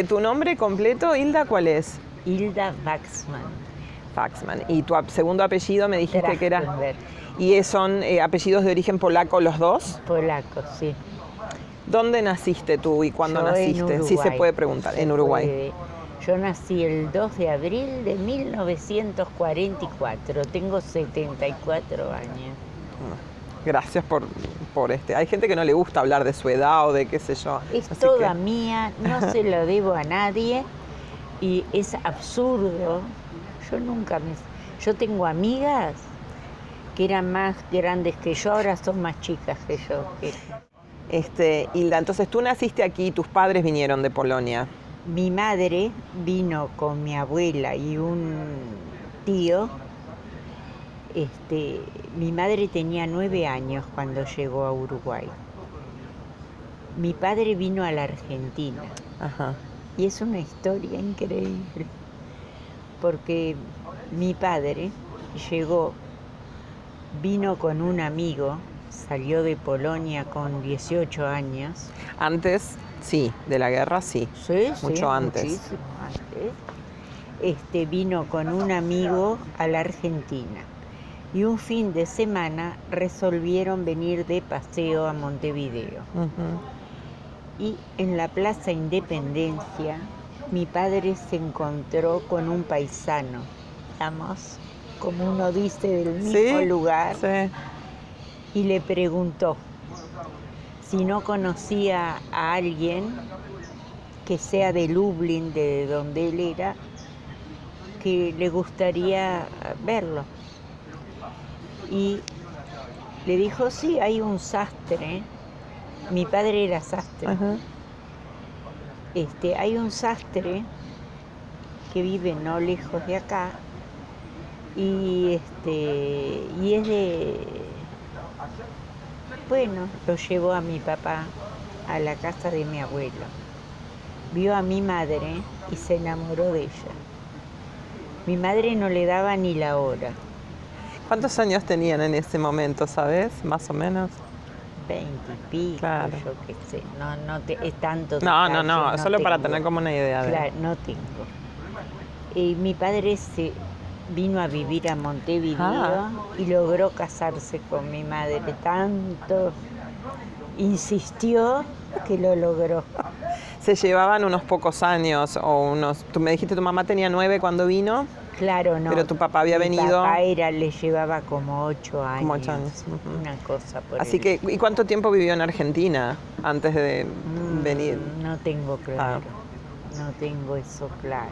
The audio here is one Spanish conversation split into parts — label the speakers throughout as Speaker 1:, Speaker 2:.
Speaker 1: ¿Tu nombre completo, Hilda, cuál es?
Speaker 2: Hilda Waxman.
Speaker 1: Faxman. Y tu segundo apellido me dijiste que era...
Speaker 2: Trachtenberg.
Speaker 1: ¿Y son apellidos de origen polaco los dos?
Speaker 2: Polaco, sí.
Speaker 1: ¿Dónde naciste tú y cuándo
Speaker 2: Yo
Speaker 1: naciste?
Speaker 2: en Uruguay.
Speaker 1: Sí se puede preguntar, en Uruguay.
Speaker 2: Yo nací el 2 de abril de 1944. Tengo 74 años.
Speaker 1: Gracias por Hay gente que no le gusta hablar de su edad o de qué sé yo.
Speaker 2: Es
Speaker 1: Así
Speaker 2: toda
Speaker 1: que...
Speaker 2: mía, no se lo debo a nadie y es absurdo. Yo tengo amigas que eran más grandes que yo, ahora son más chicas que yo.
Speaker 1: Hilda, entonces tú naciste aquí, tus padres vinieron de Polonia.
Speaker 2: Mi madre vino con mi abuela y un tío. Mi madre tenía 9 años cuando llegó a Uruguay. Mi padre vino a la Argentina.
Speaker 1: Ajá.
Speaker 2: Y es una historia increíble, porque mi padre vino con un amigo, salió de Polonia con 18 años.
Speaker 1: Antes, sí, de la guerra, sí.
Speaker 2: Sí,
Speaker 1: mucho antes.
Speaker 2: Muchísimo antes. Vino con un amigo a la Argentina. Y un fin de semana resolvieron venir de paseo a Montevideo.
Speaker 1: Uh-huh.
Speaker 2: Y en la Plaza Independencia, mi padre se encontró con un paisano, digamos, como uno dice, del mismo lugar,
Speaker 1: sí.
Speaker 2: Y le preguntó si no conocía a alguien que sea de Lublin, de donde él era, que le gustaría verlo. Y le dijo, sí, hay un sastre. Mi padre era sastre.
Speaker 1: Uh-huh.
Speaker 2: Hay un sastre que vive no lejos de acá y es de... Bueno, lo llevó a mi papá a la casa de mi abuelo. Vio a mi madre y se enamoró de ella. Mi madre no le daba ni la hora.
Speaker 1: ¿Cuántos años tenían en ese momento, sabes? Más o menos.
Speaker 2: 20 y pico,
Speaker 1: claro.
Speaker 2: Yo qué sé, es tanto.
Speaker 1: No, solo para tener como una idea de...
Speaker 2: Claro, no tengo. Mi padre vino a vivir a Montevideo y logró casarse con mi madre. Tanto insistió que lo logró.
Speaker 1: Se llevaban unos pocos años Tú me dijiste tu mamá tenía 9 cuando vino.
Speaker 2: Claro, no.
Speaker 1: Pero tu papá había venido...
Speaker 2: Mi papá le llevaba como 8 años.
Speaker 1: Como 8 años. Uh-huh.
Speaker 2: Una cosa por
Speaker 1: Así que, ¿y cuánto tiempo vivió en Argentina antes de venir?
Speaker 2: No tengo claro. No tengo eso claro.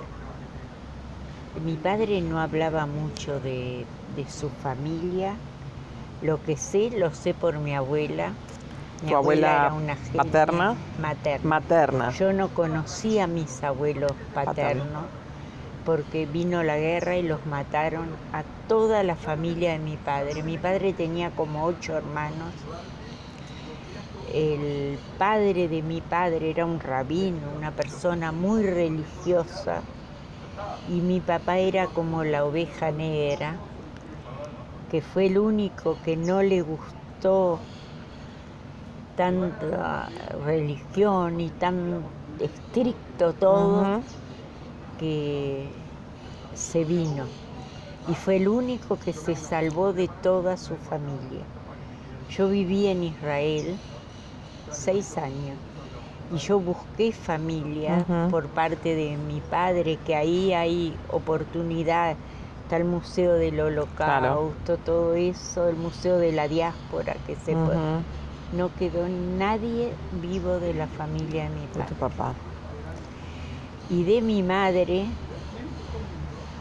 Speaker 2: Mi padre no hablaba mucho de su familia. Lo sé por mi abuela.
Speaker 1: ¿Tu abuela
Speaker 2: era una genia.
Speaker 1: paterna?
Speaker 2: Materna. Yo no conocía a mis abuelos paternos porque vino la guerra y los mataron a toda la familia de mi padre. Mi padre tenía como 8 hermanos. El padre de mi padre era un rabino, una persona muy religiosa, y mi papá era como la oveja negra, que fue el único que no le gustó tanta religión y tan estricto todo. Uh-huh. Que se vino y fue el único que se salvó de toda su familia. Yo viví en Israel 6 años y yo busqué familia uh-huh. por parte de mi padre, que ahí hay oportunidad. Está el Museo del Holocausto, todo eso, el Museo de la Diáspora, que se uh-huh. puede. No quedó nadie vivo de la familia de mi padre.
Speaker 1: De tu papá.
Speaker 2: Y de mi madre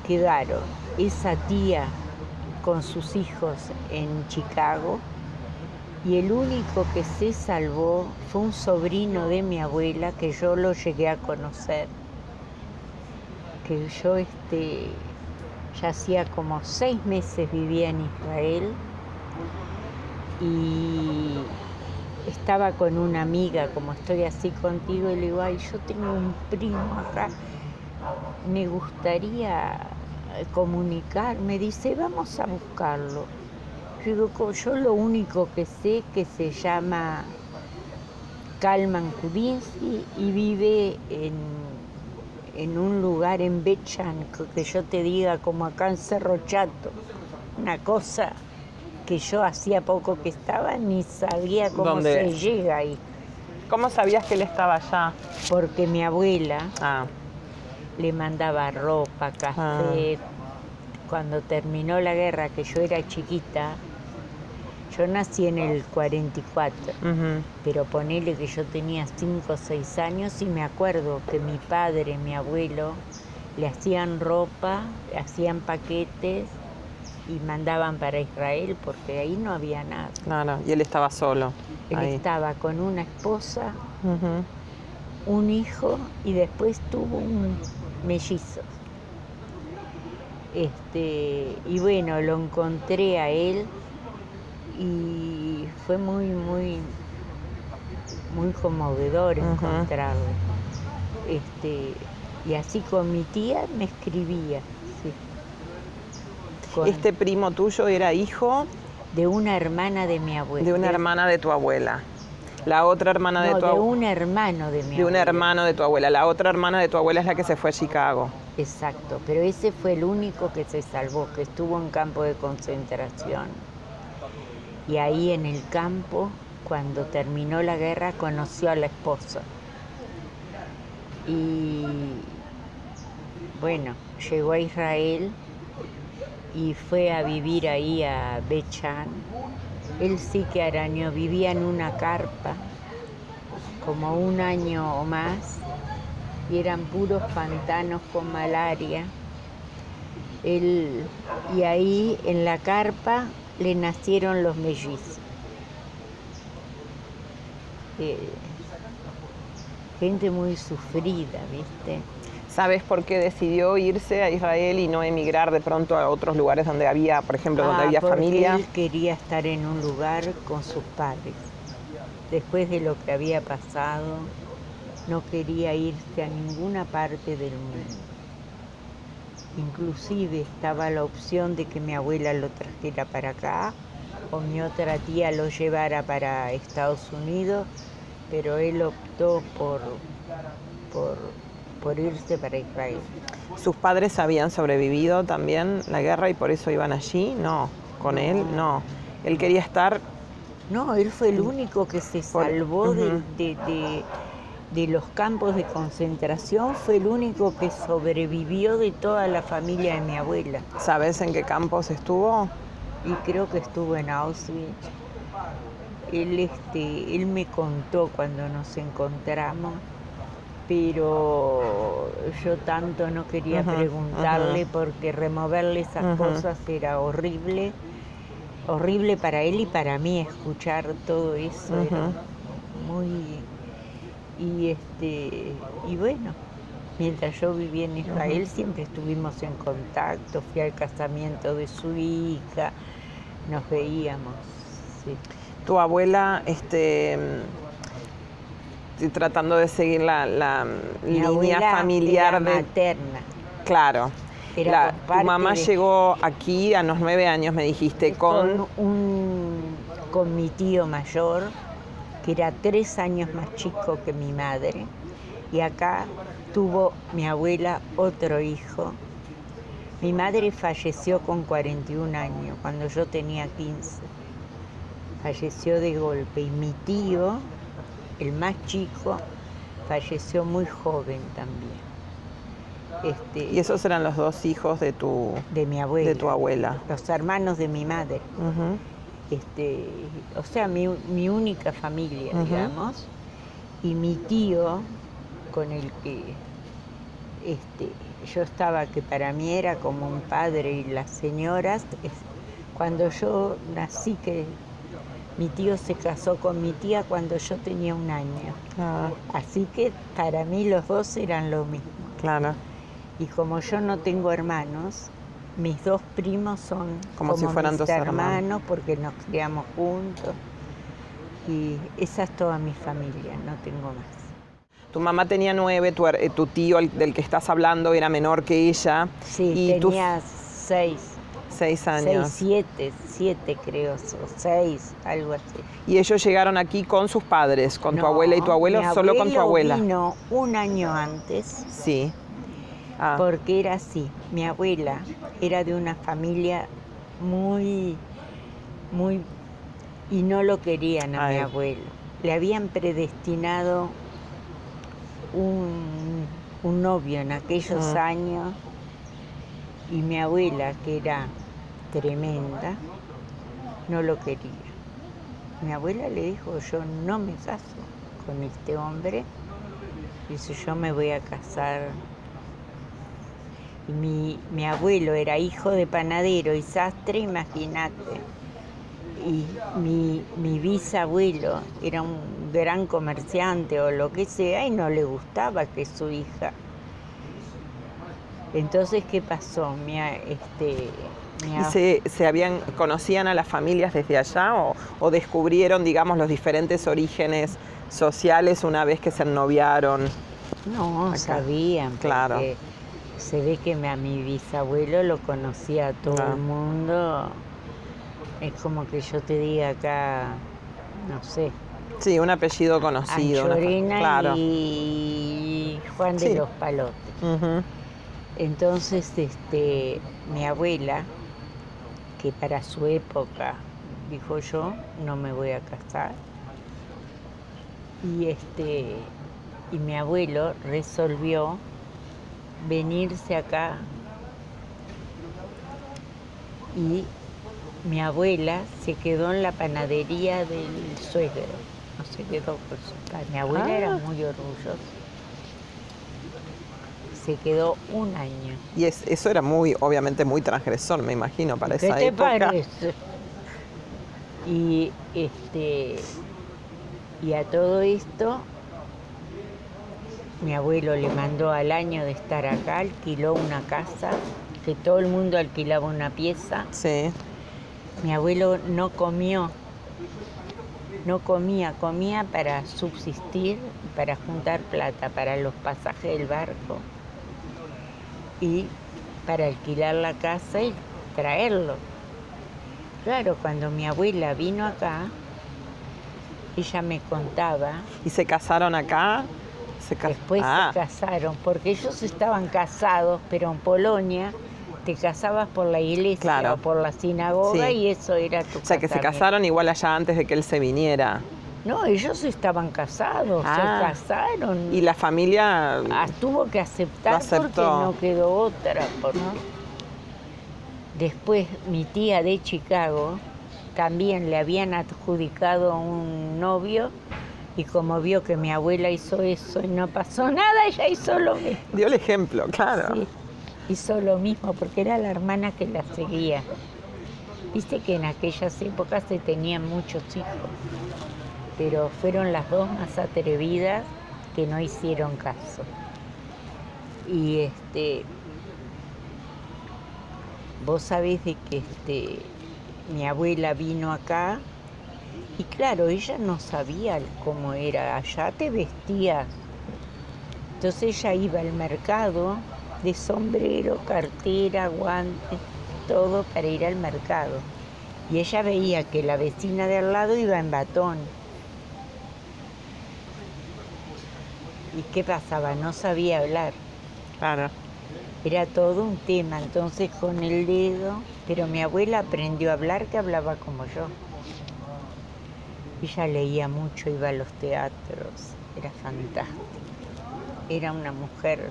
Speaker 2: quedaron esa tía con sus hijos en Chicago, y el único que se salvó fue un sobrino de mi abuela, que yo lo llegué a conocer, que yo ya hacía como 6 meses vivía en Israel y estaba con una amiga, como estoy así contigo, y le digo, ay, yo tengo un primo acá, me gustaría comunicarme. Dice, vamos a buscarlo. Yo digo, yo lo único que sé que se llama Kalman Kudinsky y vive en un lugar en Bechan, que yo te diga, como acá en Cerro Chato, una cosa que yo hacía poco que estaba, ni sabía cómo se llega ahí.
Speaker 1: ¿Cómo sabías que él estaba allá?
Speaker 2: Porque mi abuela le mandaba ropa, café. Cuando terminó la guerra, que yo era chiquita, yo nací en el 44, pero ponele que yo tenía 5 o 6 años y me acuerdo que mi padre, mi abuelo, le hacían ropa, le hacían paquetes y mandaban para Israel porque ahí no había nada.
Speaker 1: Claro, y él estaba solo.
Speaker 2: Él estaba con una esposa, un hijo y después tuvo un mellizo. Y bueno, lo encontré a él y fue muy, muy, muy conmovedor encontrarlo. Y así con mi tía me escribía. Sí.
Speaker 1: ¿Este primo tuyo era hijo?
Speaker 2: De una hermana de mi abuela.
Speaker 1: De una hermana de tu abuela. La otra hermana de tu abuela.
Speaker 2: No, de un hermano de mi abuela.
Speaker 1: De un hermano de tu abuela. La otra hermana de tu abuela es la que se fue a Chicago.
Speaker 2: Exacto, pero ese fue el único que se salvó, que estuvo en campo de concentración. Y ahí en el campo, cuando terminó la guerra, conoció a la esposa. Y bueno, llegó a Israel y fue a vivir ahí a Bechan. Él sí que arañó, vivía en una carpa, como 1 año o más, y eran puros pantanos con malaria. Y ahí en la carpa le nacieron los mellizos. Gente muy sufrida, ¿viste?
Speaker 1: ¿Sabes por qué decidió irse a Israel y no emigrar de pronto a otros lugares donde había, por ejemplo, donde había familia?
Speaker 2: Él quería estar en un lugar con sus padres. Después de lo que había pasado, no quería irse a ninguna parte del mundo. Inclusive estaba la opción de que mi abuela lo trajera para acá o mi otra tía lo llevara para Estados Unidos, pero él optó por irse para Israel.
Speaker 1: ¿Sus padres habían sobrevivido también la guerra y por eso iban allí? No, con él no. Él quería estar...
Speaker 2: No, él fue el único que se salvó de los campos de concentración, fue el único que sobrevivió de toda la familia de mi abuela.
Speaker 1: ¿Sabes en qué campos estuvo?
Speaker 2: Y creo que estuvo en Auschwitz. Él me contó cuando nos encontramos, pero yo tanto no quería preguntarle porque removerle esas cosas era horrible. Horrible para él y para mí escuchar todo eso. Era muy... Y bueno, mientras yo vivía en Israel siempre estuvimos en contacto, fui al casamiento de su hija, nos veíamos. Sí.
Speaker 1: Tu abuela, estoy tratando de seguir la línea familiar
Speaker 2: era materna.
Speaker 1: Claro. Tu mamá llegó aquí a los 9 años, me dijiste, con
Speaker 2: mi tío mayor, que era 3 años más chico que mi madre, y acá tuvo mi abuela otro hijo. Mi madre falleció con 41 años, cuando yo tenía 15. Falleció de golpe, y mi tío, el más chico, falleció muy joven también.
Speaker 1: ¿Y esos eran los 2 hijos de tu abuela?
Speaker 2: Los hermanos de mi madre. O sea, mi única familia, digamos. Y mi tío, con el que yo estaba, que para mí era como un padre, y las señoras, cuando yo nací, que mi tío se casó con mi tía cuando yo tenía 1 año. Así que para mí los 2 eran lo mismo.
Speaker 1: Claro.
Speaker 2: Y como yo no tengo hermanos, mis 2 primos son
Speaker 1: como si fueran
Speaker 2: mis
Speaker 1: 2
Speaker 2: hermanos, porque nos criamos juntos. Y esa es toda mi familia, no tengo más.
Speaker 1: Tu mamá tenía 9, tu tío del que estás hablando era menor que ella.
Speaker 2: Sí, y tenía 6.
Speaker 1: 6 años.
Speaker 2: 7 creo, o 6, algo así.
Speaker 1: Y ellos llegaron aquí con sus padres, con tu abuela y tu abuelo,
Speaker 2: mi
Speaker 1: solo con tu abuela.
Speaker 2: Vino un año antes.
Speaker 1: Sí. Ah.
Speaker 2: Porque era así. Mi abuela era de una familia muy, y no lo querían a mi abuelo. Le habían predestinado un novio en aquellos años, y mi abuela, que era tremenda, no lo quería. Mi abuela le dijo, yo no me caso con este hombre, dice, yo me voy a casar. Y mi abuelo era hijo de panadero y sastre, imagínate. Y mi bisabuelo era un gran comerciante o lo que sea, y no le gustaba que su hija. Entonces, ¿qué pasó?
Speaker 1: ¿Y conocían a las familias desde allá o descubrieron, digamos, los diferentes orígenes sociales una vez que se ennoviaron?
Speaker 2: No, acá sabían.
Speaker 1: Claro.
Speaker 2: Se ve que a mi bisabuelo lo conocía a todo el mundo. Es como que yo te diga acá, no sé.
Speaker 1: Sí, un apellido conocido.
Speaker 2: Anchorena
Speaker 1: claro.
Speaker 2: Y Juan de los Palotes. Uh-huh. Entonces, mi abuela, que para su época dijo, yo no me voy a casar, y mi abuelo resolvió venirse acá, y mi abuela se quedó en la panadería del suegro, no se quedó con su padre. Mi abuela era muy orgullosa. Se quedó un año.
Speaker 1: Y eso era obviamente muy transgresor, me imagino, para esa época. ¿Qué te parece?
Speaker 2: Y a todo esto, mi abuelo le mandó al año de estar acá, alquiló una casa, que todo el mundo alquilaba una pieza.
Speaker 1: Sí.
Speaker 2: Mi abuelo no comía para subsistir, para juntar plata para los pasajes del barco y para alquilar la casa y traerlo. Claro, cuando mi abuela vino acá, ella me contaba.
Speaker 1: ¿Y se casaron acá?
Speaker 2: Después se casaron, porque ellos estaban casados, pero en Polonia te casabas por la iglesia o por la sinagoga, y eso era tu casamiento.
Speaker 1: O sea, que se casaron igual allá antes de que él se viniera.
Speaker 2: No, ellos estaban casados, se casaron.
Speaker 1: ¿Y la familia
Speaker 2: tuvo que aceptar porque no quedó otra? Después mi tía de Chicago también le habían adjudicado un novio, y como vio que mi abuela hizo eso y no pasó nada, ella hizo lo mismo.
Speaker 1: Dio el ejemplo, claro.
Speaker 2: Sí, hizo lo mismo porque era la hermana que la seguía. Viste que en aquellas épocas se tenían muchos hijos, pero fueron las dos más atrevidas que no hicieron caso. Y vos sabés de que mi abuela vino acá, y claro, ella no sabía cómo era. Allá te vestías. Entonces ella iba al mercado de sombrero, cartera, guantes, todo para ir al mercado. Y ella veía que la vecina de al lado iba en batón. ¿Y qué pasaba? No sabía hablar.
Speaker 1: Claro.
Speaker 2: Era todo un tema, entonces con el dedo. Pero mi abuela aprendió a hablar, que hablaba como yo. Ella leía mucho, iba a los teatros, era fantástico. Era una mujer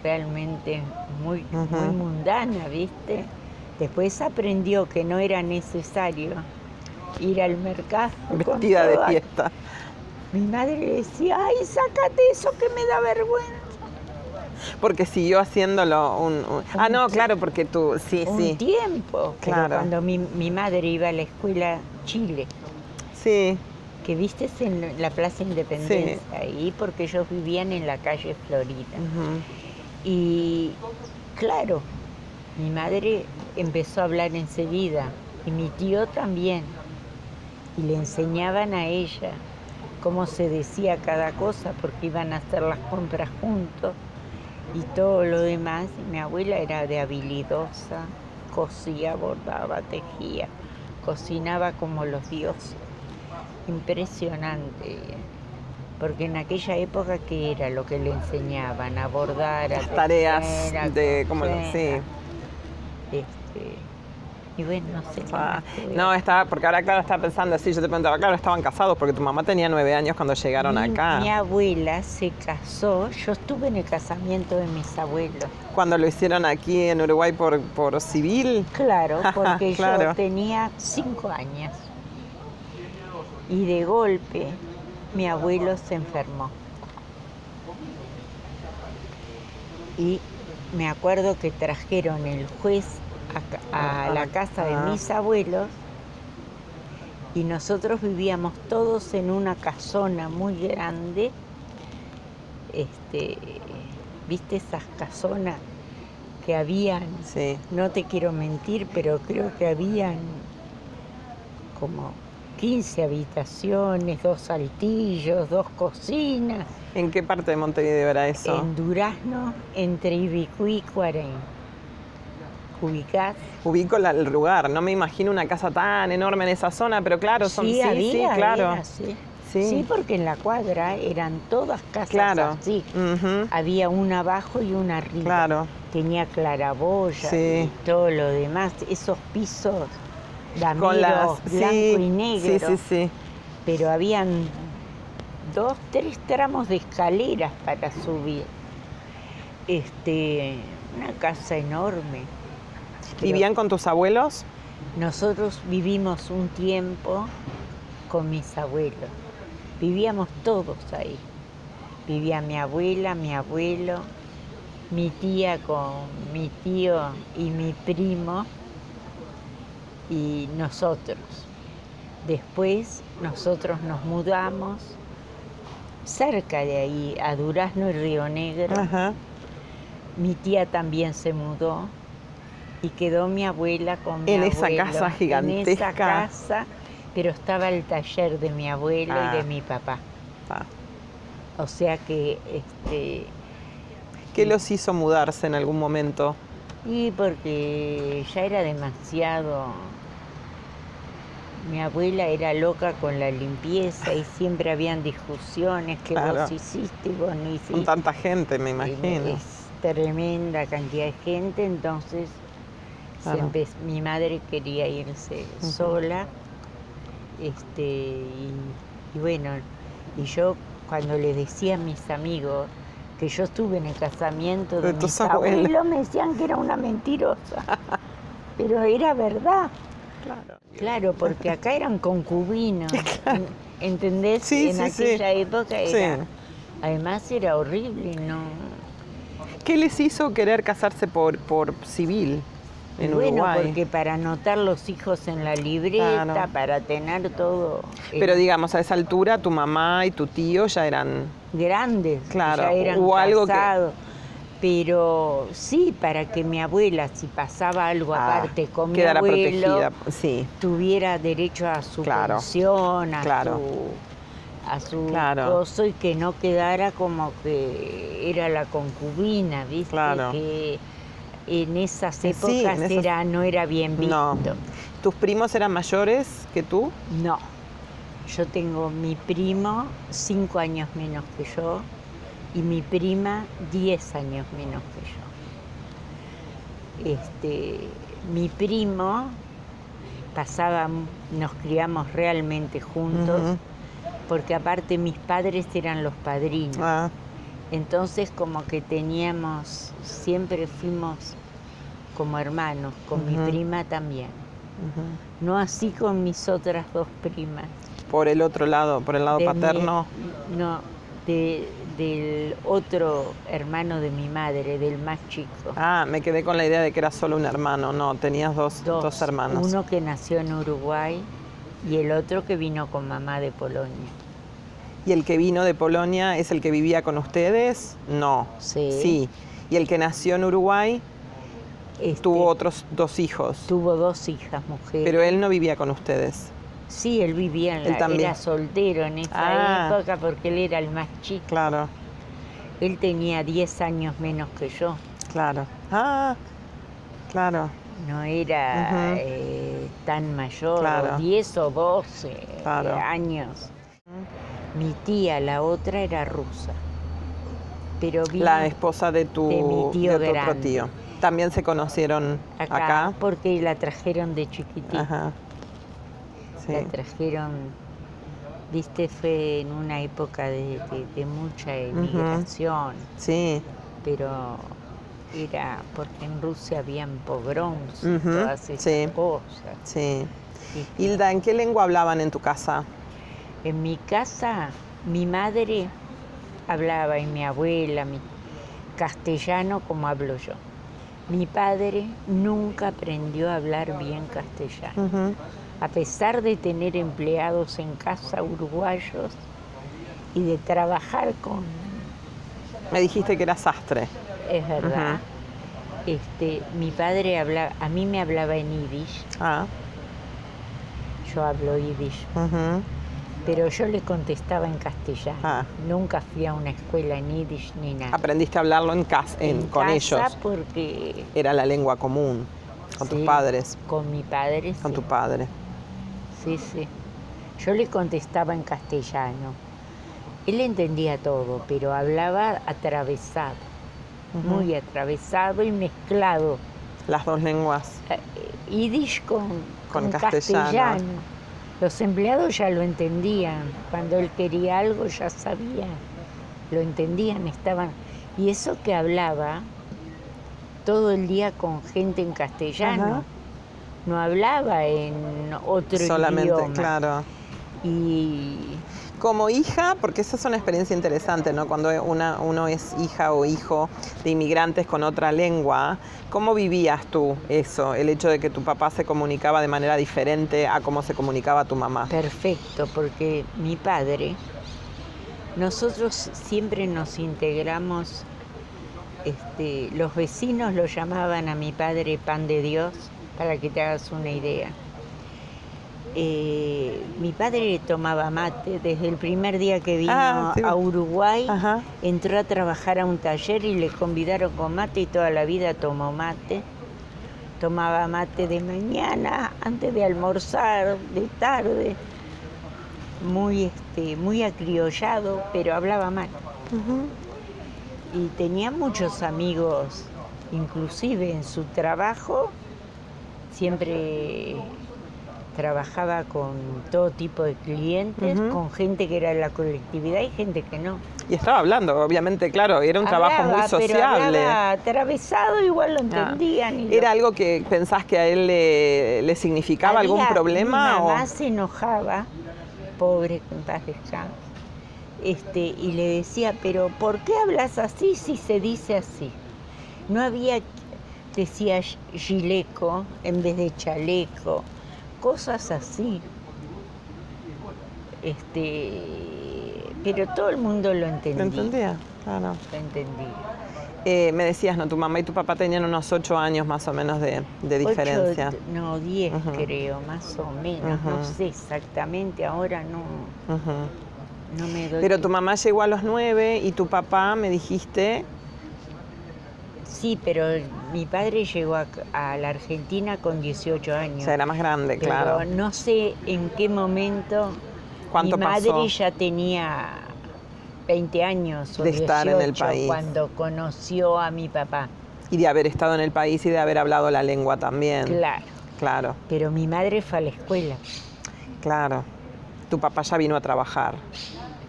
Speaker 2: realmente muy mundana, ¿viste? Después aprendió que no era necesario ir al mercado.
Speaker 1: Vestida de fiesta.
Speaker 2: Mi madre le decía, ay, sácate eso que me da vergüenza.
Speaker 1: Porque siguió haciéndolo no, claro, porque tú,
Speaker 2: un tiempo.
Speaker 1: Claro.
Speaker 2: Pero cuando mi madre iba a la escuela Chile.
Speaker 1: Sí.
Speaker 2: Que viste en la Plaza Independencia, ahí, porque ellos vivían en la calle Florida. Uh-huh. Y claro, mi madre empezó a hablar enseguida, y mi tío también. Y le enseñaban a ella cómo se decía cada cosa, porque iban a hacer las compras juntos y todo lo demás. Y mi abuela era de habilidosa, cosía, bordaba, tejía, cocinaba como los dioses. Impresionante. Porque en aquella época, ¿qué era lo que le enseñaban? A bordar, a
Speaker 1: Las
Speaker 2: tejer,
Speaker 1: tareas
Speaker 2: a
Speaker 1: de como
Speaker 2: coser,
Speaker 1: sí.
Speaker 2: Y bueno, no sé qué
Speaker 1: Ah,
Speaker 2: más te voy a
Speaker 1: no, estaba, porque ahora claro, estaba pensando así, yo te preguntaba, claro, estaban casados porque tu mamá tenía 9 años cuando llegaron acá.
Speaker 2: Mi abuela se casó, yo estuve en el casamiento de mis abuelos.
Speaker 1: Cuando lo hicieron aquí en Uruguay por civil.
Speaker 2: Claro, porque
Speaker 1: Claro.
Speaker 2: yo tenía 5 años. Y de golpe mi abuelo se enfermó. Y me acuerdo que trajeron el juez a la casa de mis abuelos y nosotros vivíamos todos en una casona muy grande. ¿Viste esas casonas que habían?
Speaker 1: Sí.
Speaker 2: No te quiero mentir, pero creo que habían como 15 habitaciones, 2 altillos, 2 cocinas.
Speaker 1: ¿En qué parte de Montevideo era eso?
Speaker 2: En Durazno, entre Ibicuí y Cuarén. ¿Ubicás?
Speaker 1: Ubico el lugar, no me imagino una casa tan enorme en esa zona, pero claro, son
Speaker 2: Sí, había,
Speaker 1: claro.
Speaker 2: había, sí.
Speaker 1: Sí.
Speaker 2: Sí, porque en la cuadra eran todas casas
Speaker 1: Claro.
Speaker 2: así.
Speaker 1: Ujú.
Speaker 2: Había una abajo y una arriba.
Speaker 1: Claro.
Speaker 2: Tenía claraboya
Speaker 1: Sí.
Speaker 2: y todo lo demás. Esos pisos
Speaker 1: Con
Speaker 2: dameros, blanco y negro.
Speaker 1: Sí, sí, sí.
Speaker 2: Pero habían 2, 3 tramos de escaleras para subir. Una casa enorme.
Speaker 1: ¿Vivían con tus abuelos?
Speaker 2: Nosotros vivimos un tiempo con mis abuelos. Vivíamos todos ahí. Vivía mi abuela, mi abuelo, mi tía con mi tío y mi primo y nosotros. Después nosotros nos mudamos cerca de ahí, a Durazno y Río Negro.
Speaker 1: Ajá.
Speaker 2: Mi tía también se mudó y quedó mi abuela con mi
Speaker 1: En
Speaker 2: abuelo.
Speaker 1: esa casa gigantesca.
Speaker 2: En esa casa, pero estaba el taller de mi abuelo y de mi papá.
Speaker 1: Ah.
Speaker 2: O sea que,
Speaker 1: ¿Qué los hizo mudarse en algún momento?
Speaker 2: y porque ya era demasiado. Mi abuela era loca con la limpieza y siempre habían discusiones que
Speaker 1: Claro.
Speaker 2: vos hiciste y vos no hiciste.
Speaker 1: Con tanta gente, me imagino.
Speaker 2: Es tremenda cantidad de gente, entonces
Speaker 1: Claro.
Speaker 2: mi madre quería irse sola. Y bueno, y yo cuando le decía a mis amigos que yo estuve en el casamiento de
Speaker 1: De tus
Speaker 2: mis
Speaker 1: abuelos.
Speaker 2: abuelos, me decían que era una mentirosa. Pero era verdad.
Speaker 1: Claro.
Speaker 2: Claro, porque acá eran concubinos. ¿Entendés?
Speaker 1: Sí,
Speaker 2: en
Speaker 1: sí,
Speaker 2: aquella
Speaker 1: sí.
Speaker 2: época era.
Speaker 1: Sí.
Speaker 2: Además era horrible, ¿no?
Speaker 1: ¿Qué les hizo querer casarse por civil en
Speaker 2: Bueno,
Speaker 1: Uruguay?
Speaker 2: porque para anotar los hijos en la libreta,
Speaker 1: Claro.
Speaker 2: para tener todo.
Speaker 1: Pero digamos, a esa altura tu mamá y tu tío ya eran...
Speaker 2: Grandes,
Speaker 1: Claro,
Speaker 2: ya eran
Speaker 1: hubo algo que-
Speaker 2: casados. Pero sí, para que mi abuela, si pasaba algo aparte con mi
Speaker 1: quedara
Speaker 2: abuelo,
Speaker 1: protegida. Sí,
Speaker 2: tuviera derecho a su
Speaker 1: Claro.
Speaker 2: pensión,
Speaker 1: Claro.
Speaker 2: a su
Speaker 1: Claro.
Speaker 2: gozo, y que no quedara como que era la concubina, ¿viste?
Speaker 1: Claro.
Speaker 2: Que en esas
Speaker 1: Sí,
Speaker 2: épocas
Speaker 1: en esas-
Speaker 2: no era bien visto.
Speaker 1: No. ¿Tus primos eran mayores que tú?
Speaker 2: No. Yo tengo mi primo 5 años menos que yo y mi prima 10 años menos que yo. Mi primo nos criamos realmente juntos,
Speaker 1: Ujú.
Speaker 2: porque aparte mis padres eran los padrinos.
Speaker 1: Ah,
Speaker 2: Entonces como que siempre fuimos como hermanos, con mi
Speaker 1: Ujú.
Speaker 2: prima también.
Speaker 1: ujú.
Speaker 2: No así con mis otras 2 primas.
Speaker 1: Por el otro lado, por el lado
Speaker 2: De
Speaker 1: paterno.
Speaker 2: del otro hermano de mi madre, del más chico.
Speaker 1: Ah, me quedé con la idea de que era solo un hermano. No, tenías dos hermanos.
Speaker 2: Uno que nació en Uruguay y el otro que vino con mamá de Polonia.
Speaker 1: ¿Y el que vino de Polonia es el que vivía con ustedes? No.
Speaker 2: Sí.
Speaker 1: Sí. ¿Y el que nació en Uruguay tuvo otros 2 hijos?
Speaker 2: Tuvo 2 hijas mujeres.
Speaker 1: Pero él no vivía con ustedes.
Speaker 2: Sí, él vivía
Speaker 1: Él también.
Speaker 2: era soltero en esa época porque él era el más chico.
Speaker 1: Claro,
Speaker 2: Él tenía 10 años menos que yo.
Speaker 1: claro. Ah, claro.
Speaker 2: no era tan mayor,
Speaker 1: Claro.
Speaker 2: 10 o 12
Speaker 1: Claro.
Speaker 2: años. Mi tía, la otra, era rusa, pero vino
Speaker 1: La esposa de
Speaker 2: de mi tío
Speaker 1: otro
Speaker 2: grande.
Speaker 1: tío. También se conocieron acá.
Speaker 2: porque la trajeron de chiquitita.
Speaker 1: Ajá. Sí.
Speaker 2: La trajeron, viste, fue en una época de mucha emigración,
Speaker 1: Sí.
Speaker 2: pero era porque en Rusia habían pogroms,
Speaker 1: Ujú,
Speaker 2: todas esas
Speaker 1: sí.
Speaker 2: cosas.
Speaker 1: Sí.
Speaker 2: Y
Speaker 1: Hilda, ¿en qué lengua hablaban en tu casa?
Speaker 2: en mi casa, mi madre hablaba y mi abuela, castellano como hablo yo. Mi padre nunca aprendió a hablar bien castellano.
Speaker 1: Ujú.
Speaker 2: A pesar de tener empleados en casa uruguayos y de trabajar con...
Speaker 1: Me dijiste que era sastre.
Speaker 2: Es verdad. Mi padre a mí me hablaba en yiddish,
Speaker 1: Ah.
Speaker 2: yo hablo yiddish,
Speaker 1: Ujú.
Speaker 2: pero yo le contestaba en castellano.
Speaker 1: Ah.
Speaker 2: Nunca fui a una escuela en yiddish ni nada.
Speaker 1: Aprendiste a hablarlo en casa, con
Speaker 2: casa
Speaker 1: ellos.
Speaker 2: porque...
Speaker 1: Era la lengua común. Con tus
Speaker 2: Sí,
Speaker 1: padres.
Speaker 2: Con mi padre,
Speaker 1: Con
Speaker 2: sí.
Speaker 1: tu padre.
Speaker 2: Sí, sí. Yo le contestaba en castellano. Él entendía todo, pero hablaba atravesado, muy atravesado y mezclado.
Speaker 1: Las dos lenguas.
Speaker 2: Yiddish
Speaker 1: Con
Speaker 2: castellano.
Speaker 1: castellano.
Speaker 2: Los empleados ya lo entendían. Cuando él quería algo ya sabían. Lo entendían, estaban... Y eso que hablaba todo el día con gente en castellano.
Speaker 1: Ajá.
Speaker 2: No hablaba en otro
Speaker 1: Solamente,
Speaker 2: idioma.
Speaker 1: claro.
Speaker 2: Y
Speaker 1: Como hija, porque esa es una experiencia interesante, ¿no? Cuando uno es hija o hijo de inmigrantes con otra lengua, ¿cómo vivías tú eso? El hecho de que tu papá se comunicaba de manera diferente a cómo se comunicaba tu mamá.
Speaker 2: perfecto, porque mi padre, nosotros siempre nos integramos, los vecinos lo llamaban a mi padre pan de Dios, para que te hagas una idea. Mi padre tomaba mate desde el primer día que vino
Speaker 1: Sí.
Speaker 2: a Uruguay.
Speaker 1: Ajá.
Speaker 2: Entró a trabajar a un taller y le convidaron con mate y toda la vida tomó mate. Tomaba mate de mañana, antes de almorzar, de tarde. Muy acriollado, pero hablaba mal. Y tenía muchos amigos, inclusive en su trabajo, siempre trabajaba con todo tipo de clientes, con gente que era de la colectividad y gente que no.
Speaker 1: Y estaba hablando, obviamente, claro, era un trabajo muy sociable.
Speaker 2: Pero hablaba atravesado, igual lo entendían.
Speaker 1: ¿Era algo que pensás que a él le significaba algún problema?
Speaker 2: Mi mamá se enojaba, pobre, que en paz descanse, y le decía, pero ¿por qué hablas así si se dice así? No había, decía gileco en vez de chaleco, cosas así. Pero todo el mundo lo entendía.
Speaker 1: ¿Lo entendía? Claro.
Speaker 2: Lo entendía.
Speaker 1: Me decías, ¿no? Tu mamá y tu papá tenían unos 8 años más o menos de diferencia.
Speaker 2: 10 creo, más o menos. No sé exactamente, ahora no me doy.
Speaker 1: Pero tu mamá llegó a los 9 y tu papá, me dijiste...
Speaker 2: Sí, pero mi padre llegó a la Argentina con 18 años.
Speaker 1: O sea, era más grande, claro.
Speaker 2: Pero no sé en qué momento.
Speaker 1: ¿Cuánto
Speaker 2: mi madre
Speaker 1: pasó?
Speaker 2: ya tenía 20 años o
Speaker 1: De
Speaker 2: 18
Speaker 1: estar en el país.
Speaker 2: Cuando conoció a mi papá.
Speaker 1: Y de haber estado en el país y de haber hablado la lengua también.
Speaker 2: Claro.
Speaker 1: Claro,
Speaker 2: Pero mi madre fue a la escuela.
Speaker 1: claro. Tu papá ya vino a trabajar.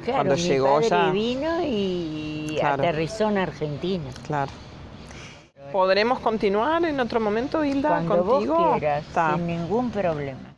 Speaker 2: Claro,
Speaker 1: Cuando
Speaker 2: mi
Speaker 1: llegó
Speaker 2: padre
Speaker 1: ya...
Speaker 2: vino y
Speaker 1: Claro.
Speaker 2: aterrizó en Argentina.
Speaker 1: Claro. ¿Podremos continuar en otro momento, Hilda,
Speaker 2: Cuando
Speaker 1: contigo?
Speaker 2: vos quieras,
Speaker 1: Está.
Speaker 2: sin ningún problema.